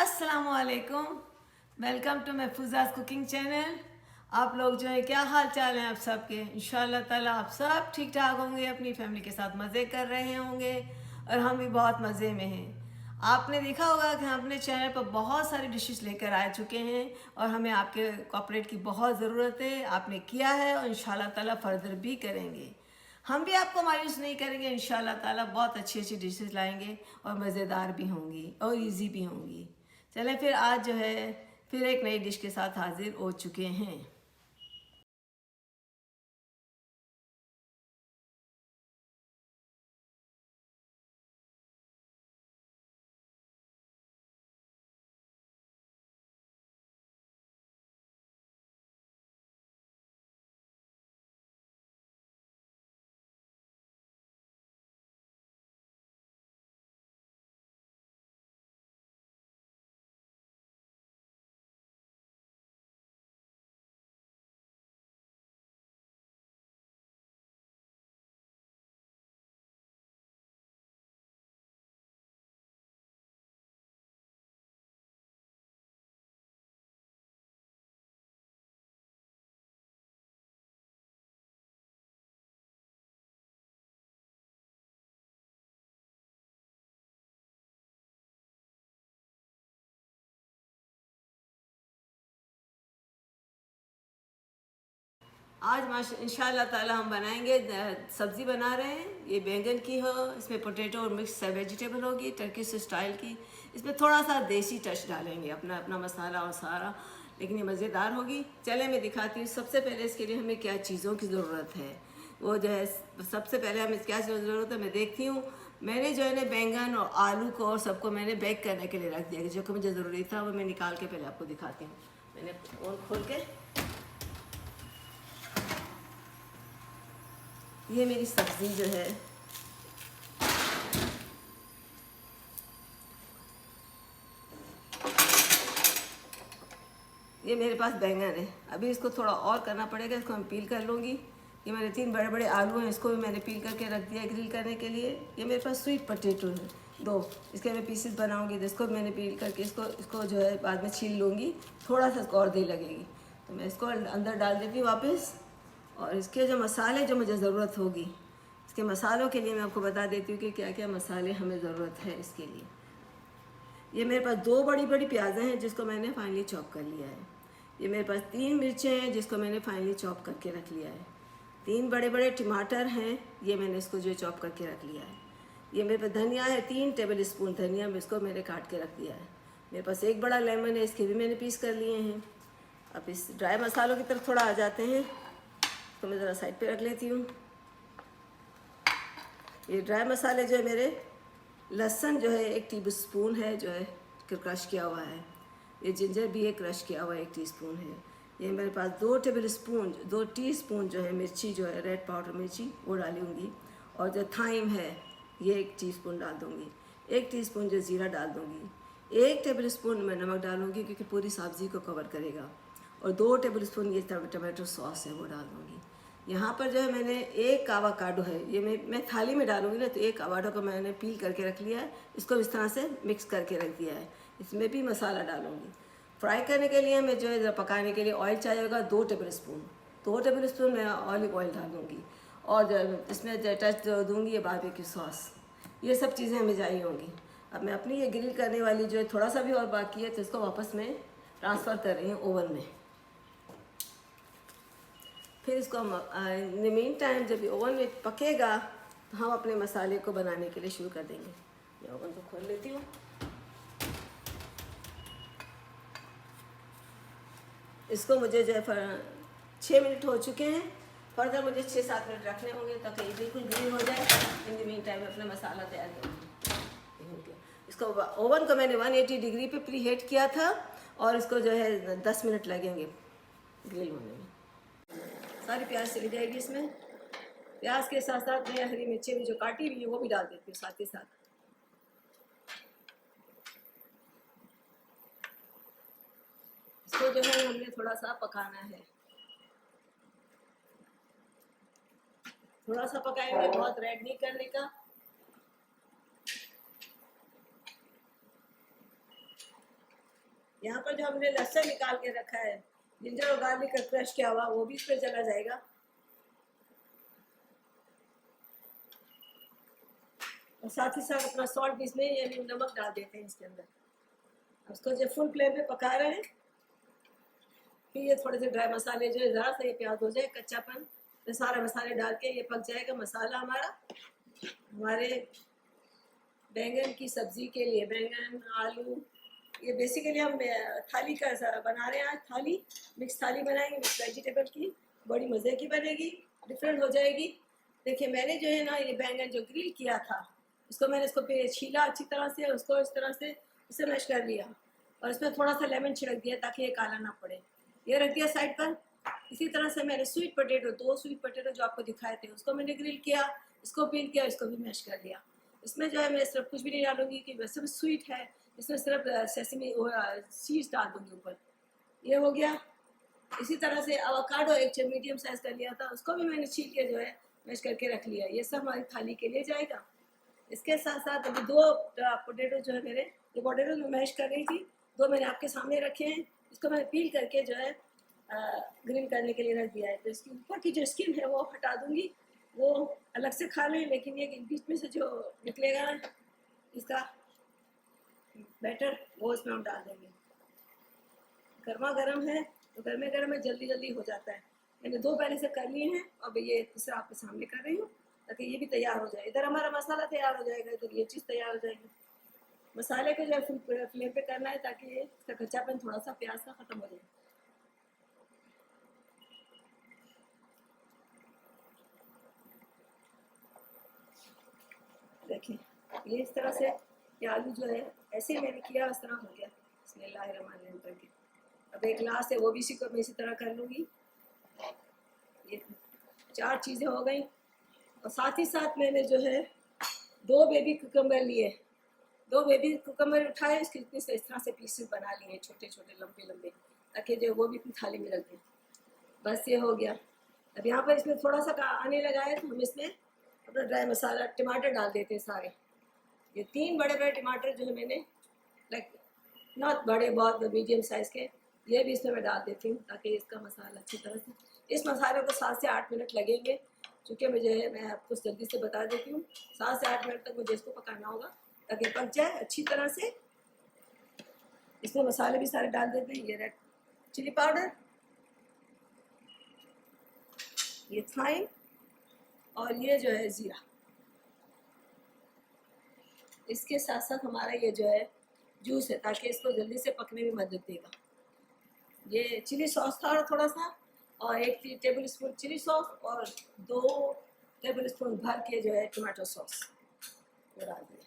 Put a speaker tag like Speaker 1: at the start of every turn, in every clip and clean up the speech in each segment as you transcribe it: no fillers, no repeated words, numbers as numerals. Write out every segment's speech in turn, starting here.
Speaker 1: अस्सलामुअलैकुम। Welcome to Mahfuza's cooking channel. आप लोग जो है क्या हाल चाल हैं आप सबके। इंशाल्लाह ताला आप सब ठीक ठाक होंगे, अपनी फैमिली के साथ मज़े कर रहे होंगे और हम भी बहुत मज़े में हैं। आपने देखा होगा कि हम अपने चैनल पर बहुत सारी डिशेस लेकर आ चुके हैं और हमें आपके कोऑपरेट की बहुत ज़रूरत है। आपने किया है और इंशाल्लाह ताला फर्दर भी करेंगे। हम भी आपको मायूस नहीं करेंगे। इंशाल्लाह ताला बहुत अच्छी अच्छी डिशेस लाएंगे और मज़ेदार भी होंगी और इजी भी होंगी। चलें फिर आज जो है फिर एक नई डिश के साथ हाजिर हो चुके हैं। आज माशा इंशाल्लाह ताला हम बनाएंगे सब्ज़ी बना रहे हैं। ये बैंगन की हो, इसमें पोटैटो और मिक्स वेजिटेबल होगी टर्किश स्टाइल की। इसमें थोड़ा सा देसी टच डालेंगे, अपना अपना मसाला और सारा, लेकिन ये मज़ेदार होगी। चले मैं दिखाती हूँ। सबसे पहले इसके लिए हमें क्या चीज़ों की ज़रूरत है। वो जो है सबसे पहले हमें क्या ज़रूरत है मैं देखती हूँ। मैंने जो है ना बैंगन और आलू को और सबको मैंने बेक करने के लिए रख दिया, जो कि मुझे ज़रूरी था वो मैं निकाल के पहले आपको दिखाती हूँ। मैंने और खोल के ये मेरी सब्ज़ी जो है ये मेरे पास बैंगन है। अभी इसको थोड़ा और करना पड़ेगा, इसको मैं पील कर लूँगी। ये मेरे 3 बड़े बड़े आलू हैं, इसको भी मैंने पील करके रख दिया ग्रिल करने के लिए। ये मेरे पास स्वीट पोटैटो है 2, इसके मैं पीसेस बनाऊँगी। जिसको मैंने पील करके इसको इसको जो है बाद में छील लूँगी। थोड़ा सा इसको और देर लगेगी, तो मैं इसको अंदर डाल देती हूँ वापस। और इसके जो मसाले जो मुझे ज़रूरत होगी, इसके मसालों के लिए मैं आपको बता देती हूँ कि क्या क्या मसाले हमें ज़रूरत है इसके लिए। ये मेरे पास 2 बड़ी बड़ी प्याज़ें हैं जिसको मैंने फाइनली चॉप कर लिया है। ये मेरे पास 3 मिर्चें हैं जिसको मैंने फाइनली चॉप करके रख लिया है। 3 बड़े बड़े टमाटर हैं, ये मैंने इसको जो चॉप करके रख लिया है। ये मेरे पास धनिया है, 3 टेबल स्पून धनिया में इसको मैंने काट के रख दिया है। मेरे पास एक बड़ा लेमन है, इसके भी मैंने पीस कर लिए हैं। अब इस ड्राई मसालों की तरफ थोड़ा आ जाते हैं, तो मैं ज़रा साइड पे रख लेती हूँ। ये ड्राई मसाले जो है मेरे, लहसुन जो है 1 टीस्पून है जो है क्रश किया हुआ है। ये जिंजर भी है, क्रश किया हुआ 1 टीस्पून है। ये मेरे पास 2 टीस्पून जो है मिर्ची जो है रेड पाउडर मिर्ची वो डालूँगी। और जो थाइम है ये 1 टीस्पून डाल दूँगी। 1 टीस्पून जो ज़ीरा डाल दूँगी। 1 टेबल स्पून मैं नमक डालूँगी क्योंकि पूरी सब्ज़ी को कवर करेगा। और 2 टेबल स्पून ये टमाटो सॉस है वो डाल दूँगी। यहाँ पर जो है मैंने 1 आवाकाडो है, ये मैं थाली में डालूँगी ना, तो 1 आवाकाडो को मैंने पील करके रख लिया है। इसको इस तरह से मिक्स करके रख दिया है। इसमें भी मसाला डालूँगी। फ्राई करने के लिए मैं जो है पकाने के लिए ऑयल चाहिए होगा 2 टेबल स्पून। 2 टेबल स्पून मैं ऑलिव ऑयल डालूँगी। और जो इसमें जो टच दूँगी ये बारबेक्यू सॉस, ये सब चीज़ें हमें चाहिए होंगी। अब मैं अपनी ये ग्रिल करने वाली जो है थोड़ा सा भी और बाकी है, तो इसको वापस मैं ट्रांसफ़र कर रही हूँ ओवन में। फिर इसको हम इन द मीन टाइम जब ओवन में पकेगा तो हम अपने मसाले को बनाने के लिए शुरू कर देंगे। मैं ओवन को खोल लेती हूँ। इसको मुझे जो है 6 मिनट हो चुके हैं। फर्दर मुझे 6-7 मिनट रखने होंगे ताकि ये बिल्कुल ग्रीन हो जाए। इन द मीन टाइम अपना मसाला तैयार करूँगी। इसको ओवन को मैंने 180 डिग्री पे प्री हीट किया था और इसको जो है 10 मिनट लगेंगे ग्रिल होने में। सारी प्याज चली जाएगी इसमें। प्याज के साथ साथ मैं हरी मिर्ची भी जो काटी हुई है वो भी डाल देती हूँ साथ ही साथ। इसको जो है हमने थोड़ा सा पकाना है। थोड़ा सा पकाएंगे, बहुत रेड नहीं करने का। यहाँ पर जो हमने लहसुन निकाल के रखा है, जिंजर और गार्लिक का क्रश किया हुआ, वो भी इस पर चला जाएगा। और साथ ही साथ अपना सॉल्ट भी इसमें, यानी नमक डाल देते हैं इसके अंदर। उसको जब फुल फ्लेम पे पका रहे हैं, फिर ये थोड़े से ड्राई मसाले जो है, ज़रा सा ये प्याज हो जाए कच्चापन, तो सारे मसाले डाल के ये पक जाएगा मसाला हमारा। हमारे बैंगन की सब्ज़ी के लिए, बैंगन आलू, ये बेसिकली हम थाली का बना रहे हैं आज। थाली, मिक्स थाली बनाएंगे, मिक्स वेजिटेबल की, बड़ी मज़े की बनेगी, डिफरेंट हो जाएगी। देखिए मैंने जो है ना, ये बैंगन जो ग्रिल किया था, इसको मैंने इसको छीला अच्छी तरह से, उसको इस तरह से इसे मैश कर लिया, और इसमें थोड़ा सा लेमन छिड़क दिया ताकि ये काला ना पड़े। ये रख दिया साइड पर। इसी तरह से मैंने स्वीट पोटैटो, 2 स्वीट पोटैटो जो आपको दिखाए थे, उसको मैंने ग्रिल किया, इसको पील किया, इसको भी मैश कर दिया। इसमें जो है मैं सिर्फ कुछ भी नहीं डालूंगी कि वैसे भी स्वीट है, इसमें सिर्फ सेसमी सीड्स डाल दूंगी ऊपर। ये हो गया। इसी तरह से एवोकाडो एक मीडियम साइज का लिया था, उसको भी मैंने छील के जो है मैश करके रख लिया। ये सब हमारी थाली के लिए जाएगा। इसके साथ साथ अभी 2 पोटैटो जो है मेरे, ये पोटैटो मैं मैश कर रही थी, 2 मैंने आपके सामने रखे हैं। इसको मैंने पील करके जो है ग्रिल करने के लिए रख दिया है। तो इसकी ऊपर की जो स्किन है वो हटा दूंगी, वो अलग से खा लें, लेकिन ये बीच में से जो निकलेगा ना इसका बैटर, वो इसमें हम डाल देंगे। गर्मा गर्म है तो गर्मे गर्म में जल्दी जल्दी हो जाता है। मैंने 2 पहले से कर लिए हैं, अब ये तीसरा आपके सामने कर रही हूँ ताकि ये भी तैयार हो जाए। इधर हमारा मसाला तैयार हो जाएगा, इधर ये चीज़ तैयार हो जाएगी। मसाले को जो है फुल फ्लेम पे करना है ताकि इसका कच्चापन थोड़ा सा प्याज का ख़त्म हो जाए। देखिए ये इस तरह से, ये आलू जो है ऐसे मैंने किया, इस तरह हो गया। बिस्मिल्लाहिर्रहमानिर्रहीम करके अब एक ग्लास है, वो भी इसी को मैं इसी तरह कर लूँगी। ये 4 चीज़ें हो गई। और साथ ही साथ मैंने जो है 2 बेबी कुकम्बर लिए, 2 बेबी कुकम्बर उठाए, इसके इतने से इस तरह से पीसेस बना लिए छोटे छोटे लंबे लंबे, ताकि जो वो भी अपनी थाली में रख दें। बस ये हो गया। अब यहाँ पर इसमें थोड़ा सा आने लगा है, तो हम इसमें अपना ड्राई मसाला, टमाटर डाल देते हैं सारे। ये 3 बड़े बड़े टमाटर जो है मैंने, लाइक नॉट बड़े, बहुत मीडियम साइज़ के, ये भी इसमें मैं डाल देती हूँ ताकि इसका मसाला अच्छी तरह से, इस मसाले को 7 से 8 मिनट लगेंगे। चूँकि मुझे, मैं आपको जल्दी से बता देती हूँ, 7 से 8 मिनट तक मुझे इसको पकाना होगा ताकि पक जाए अच्छी तरह से। इसमें मसाले भी सारे डाल देते हैं। ये रेड चिली पाउडर, ये थाइम, और ये जो है ज़ीरा। इसके साथ साथ हमारा ये जो है जूस है, ताकि इसको जल्दी से पकने में मदद देगा। ये चिली सॉस था थोड़ा सा, और 1 टेबल स्पून चिली सॉस, और 2 टेबल स्पून भर के जो है टमाटो सॉस वो डाल दिया।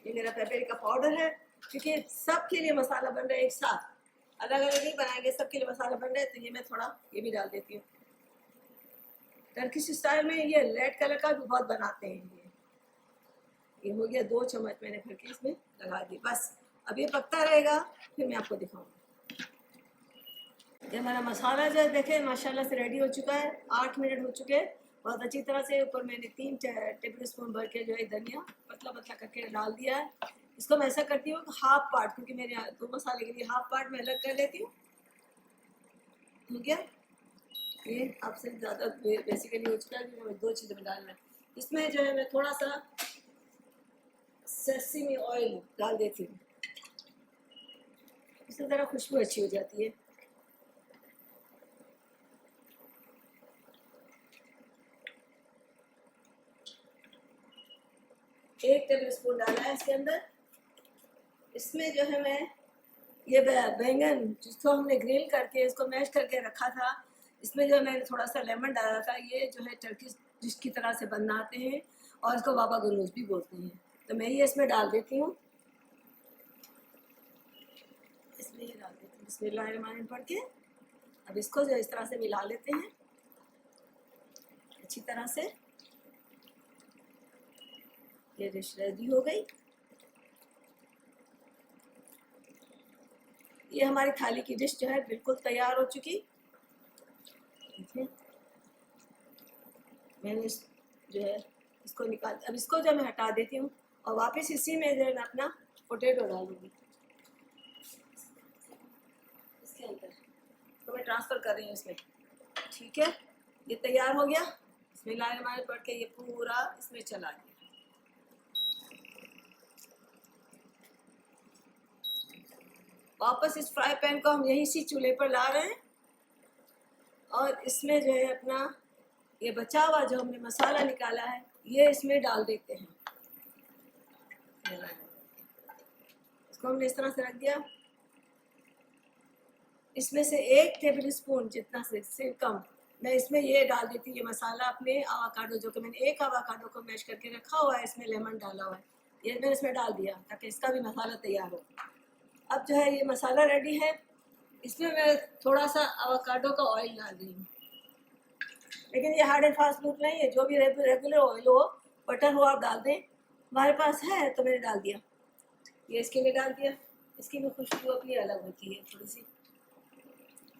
Speaker 1: ये मेरा पेपरिका पाउडर है, क्योंकि सबके लिए मसाला बन रहा है एक साथ, अलग अलग नहीं बनाएंगे, सबके लिए मसाला बन रहा है, तो ये मैं थोड़ा ये भी डाल देती हूँ। टर्किश स्टाइल में ये रेड कलर का भी बहुत बनाते हैं। ये हो गया, 2 चम्मच मैंने भर के इसमें लगा दी। बस अब ये पकता रहेगा, फिर मैं आपको दिखाऊंगी। ये हमारा मसाला जो है देखें माशाल्लाह से रेडी हो चुका है। 8 मिनट हो चुके हैं बहुत अच्छी तरह से। ऊपर मैंने 3 टेबल स्पून भर के जो है धनिया पतला पतला करके डाल दिया है। इसको मैं ऐसा करती हूँ हाफ पार्ट, क्योंकि मेरे 2 मसाले के लिए हाफ पार्ट मैं अलग कर लेती हूँ। हो गया, ये आपसे ज़्यादा बेसिकली हो चुका है, क्योंकि हमें 2 चीज़ें में डालना है। इसमें जो है मैं थोड़ा सा सेसमी ऑयल डाल देती हूँ, इससे ज़रा खुशबू अच्छी हो जाती है। 1 टेबल स्पून डाला है इसके अंदर। इसमें जो है मैं ये बैंगन जिसको हमने ग्रिल करके इसको मैश करके रखा था, इसमें जो मैंने थोड़ा सा लेमन डाला था। ये जो है टर्किश डिश की तरह से बनाते हैं, और इसको बाबा गनूज भी बोलते हैं। तो मैं ये इसमें डाल देती हूँ, इसमें ये डाल देती हूँ बिस्मिल्लाहिर्रहमानिर्रहीम पढ़ के। अब इसको जो इस तरह से मिला लेते हैं अच्छी तरह से। ये डिश रेडी हो गई। ये हमारी थाली की डिश जो है बिल्कुल तैयार हो चुकी। मैंने जो है इसको निकाल, अब इसको जो मैं हटा देती हूँ और वापस इसी में जो है मैं अपना पोटैटो डालूँगी इसके अंदर, तो मैं ट्रांसफ़र कर रही हूँ इसमें। ठीक है, ये तैयार हो गया। बिस्मिल्लाहिर्रहमानिर्रहीम पढ़ के ये पूरा इसमें चला गया। वापस इस फ्राई पैन को हम यही सी चूल्हे पर ला रहे हैं और इसमें जो है अपना ये बचा हुआ जो हमने मसाला निकाला है ये इसमें डाल देते हैं। इसको हमने इस तरह से रख दिया। इसमें से 1 टेबल स्पून जितना से कम मैं इसमें ये डाल देती हूँ, ये मसाला अपने आवाकाडो जो कि मैंने एक आवाकाडो को मैश करके रखा हुआ है, इसमें लेमन डाला हुआ है, ये मैंने इसमें डाल दिया ताकि इसका भी मसाला तैयार हो। अब जो है ये मसाला रेडी है, इसमें मैं थोड़ा सा आवाकाडो का ऑयल डाल रही हूँ, लेकिन ये हार्ड एंड फास्ट रूल नहीं है, जो भी रेगुलर ऑयल हो, बटर हो, आप डाल दें। हमारे पास है तो मैंने डाल दिया, ये इसके लिए डाल दिया। इसकी भी खुशबू अपनी अलग होती है थोड़ी सी।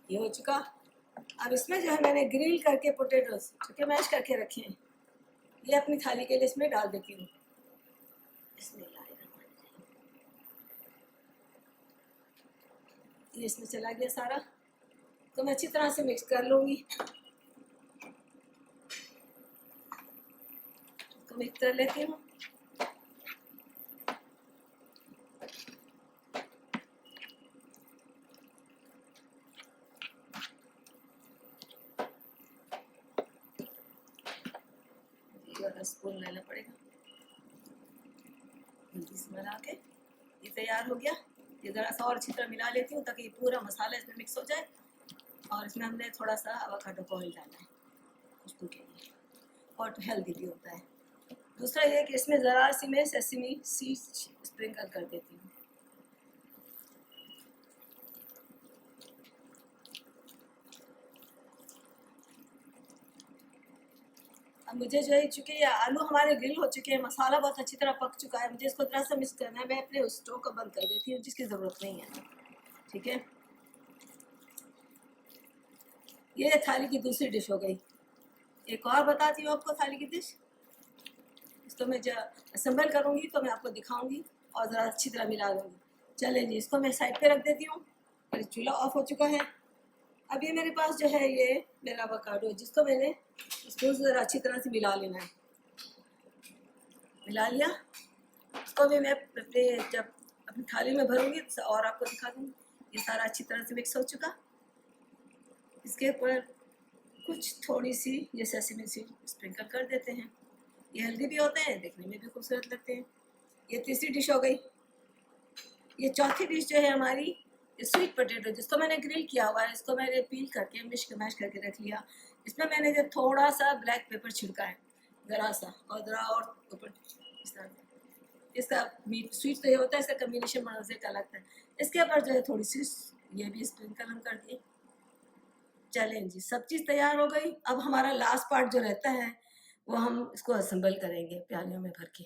Speaker 1: ये हो चुका। अब इसमें जो है मैंने ग्रिल करके पोटैटोज जो कि मैश करके रखे हैं ये अपनी थाली के लिए इसमें डाल देती हूँ। ये इसमें चला गया सारा, तो मैं अच्छी तरह से मिक्स कर लूँगी। तो मिक्स कर लेती हूँ। स्पून लेना पड़ेगा, जल्दी से मिला के ये तैयार हो गया। ये ज़रा सा और अच्छी तरह मिला लेती हूँ ताकि ये पूरा मसाला इसमें मिक्स हो जाए। और इसमें हमने थोड़ा सा आवाकाडो का ऑयल डालना है खुशबू के लिए, और हेल्दी भी होता है। दूसरा ये कि इसमें ज़रा सी मैं सेसमी सीड्स स्प्रिंकल कर देती हूँ। अब मुझे जो है चूँकि ये आलू हमारे ग्रिल हो चुके हैं, मसाला बहुत अच्छी तरह पक चुका है, मुझे इसको थोड़ा सा मिक्स करना है। मैं अपने स्टोव को बंद कर देती हूँ जिसकी ज़रूरत नहीं है। ठीक है, ये थाली की दूसरी डिश हो गई। एक और बताती हूँ आपको थाली की डिश। इसको मैं जब असेंबल करूँगी तो मैं आपको दिखाऊँगी और ज़रा अच्छी तरह मिला दूँगी। चलें जी, इसको मैं साइड पे रख देती हूँ। मेरा चूल्हा ऑफ हो चुका है। अब ये मेरे पास जो है ये मेरा आवाकाडो जिसको मैंने स्पून से ज़रा अच्छी तरह से मिला लेना है। मिला लिया, इसको भी मैं अपने जब अपनी थाली में भरूँगी और आपको दिखा दूँगी। ये सारा अच्छी तरह से मिक्स हो चुका। इसके ऊपर कुछ थोड़ी सी ये सेसमी सीड स्प्रिंकल कर देते हैं। ये हेल्दी भी होते हैं, देखने में भी खूबसूरत लगते हैं। ये तीसरी डिश हो गई। ये चौथी डिश जो है हमारी स्वीट पोटैटो जिसको मैंने ग्रिल किया हुआ है, इसको मैंने पील करके मैश करके रख लिया। इसमें मैंने जो थोड़ा सा ब्लैक पेपर छिड़का है, ज़रा सा, और ज़रा और ऊपर इस तरह से। इसका मीट स्वीट तो ये होता है, इसका कम्बिनेशन मज़े का लगता है। इसके ऊपर जो है थोड़ी सी ये भी स्प्रिंकल हम कर दिए। चलें जी, सब चीज़ तैयार हो गई। अब हमारा लास्ट पार्ट जो रहता है वो हम इसको असेंबल करेंगे प्यालियों में भर के।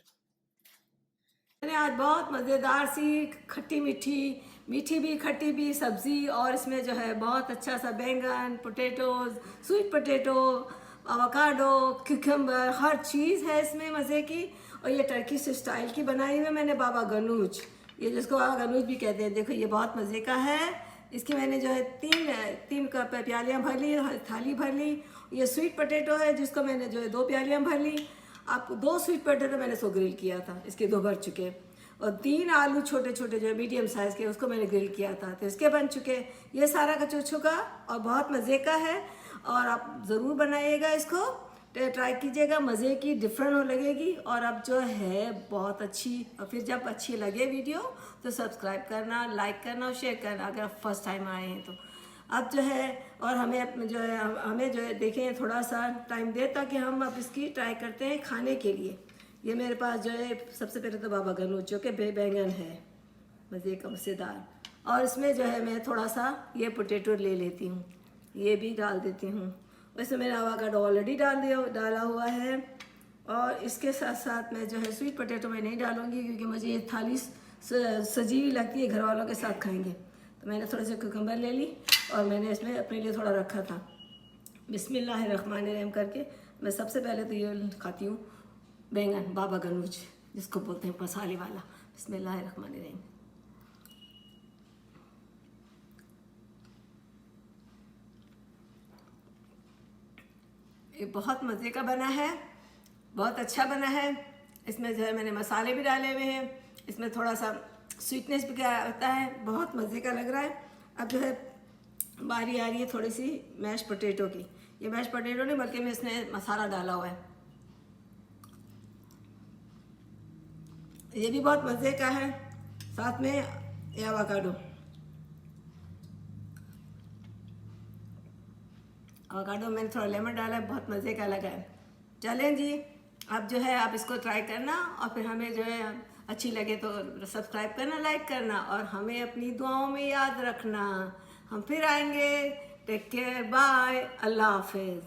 Speaker 1: मैंने आज बहुत मज़ेदार सी खट्टी मीठी भी खट्टी भी सब्ज़ी, और इसमें जो है बहुत अच्छा सा बैंगन, potatoes, sweet potato, avocado, cucumber, हर चीज़ है इसमें मज़े की। और ये टर्किश स्टाइल की बनाई हुई मैंने बाबा गनूज, ये जिसको बाबा गनूज भी कहते हैं। देखो ये बहुत मज़े का है। इसकी मैंने जो है तीन कप प्यालियाँ भर ली, थाली भर ली। ये स्वीट पोटैटो है जिसको मैंने जो है 2 प्यालियाँ भर ली। आपको 2 स्वीट पोटैटो मैंने इसको ग्रिल किया था, इसके 2 भर चुके। और 3 आलू छोटे छोटे जो है मीडियम साइज़ के उसको मैंने ग्रिल किया था, तो इसके बन चुके। ये सारा का चुका और बहुत मज़े का है, और आप ज़रूर बनाइएगा इसको, ट्राई कीजिएगा, मज़े की डिफरेंट हो लगेगी। और अब जो है बहुत अच्छी, और फिर जब अच्छी लगे वीडियो तो सब्सक्राइब करना, लाइक करना और शेयर करना अगर आप फर्स्ट टाइम आए हैं तो। अब जो है और हमें जो है देखें थोड़ा सा टाइम दे ताकि हम अब इसकी ट्राई करते हैं खाने के लिए। ये मेरे पास जो है सबसे पहले तो बाबा गनूज जो कि बैंगन है मज़े का मज़ेदार, और इसमें जो है मैं थोड़ा सा ये पोटैटो ले लेती हूँ, ये भी डाल देती हूँ। वैसे मैंने आवाकाडो ऑलरेडी डाला हुआ है। और इसके साथ साथ मैं जो है स्वीट पोटैटो मैं नहीं डालूँगी क्योंकि मुझे ये थाली सजी हुई लगती है, घर वालों के साथ खाएंगे। तो मैंने थोड़े से कुकुम्बर ले ली और मैंने इसमें अपने लिए थोड़ा रखा था। बिस्मिल्लाहिर्रहमानिर्रहीम करके मैं सबसे पहले तो ये खाती हूँ बैंगन बाबा गनूज, जिसको बोलते हैं मसाले वाला। बिस्मिल्लाहिर्रहमानिर्रहीम। ये बहुत मज़े का बना है, बहुत अच्छा बना है। इसमें जो है मैंने मसाले भी डाले हुए हैं, इसमें थोड़ा सा स्वीटनेस भी क्या होता है, बहुत मज़े का लग रहा है। अब जो है बारी आ रही है थोड़ी सी मैश पोटैटो की। ये मैश पोटैटो नहीं बल्कि मैं इसमें मसाला डाला हुआ है। ये भी बहुत मज़े का है। साथ में ये एवोकाडो, एवोकाडो मैंने थोड़ा लेमन डाला है, बहुत मज़े का लगा है। चलें जी, अब जो है आप इसको ट्राई करना और फिर हमें जो है अच्छी लगे तो सब्सक्राइब करना, लाइक करना और हमें अपनी दुआओं में याद रखना। हम फिर आएंगे। टेक केयर, बाय, अल्लाह हाफिज़।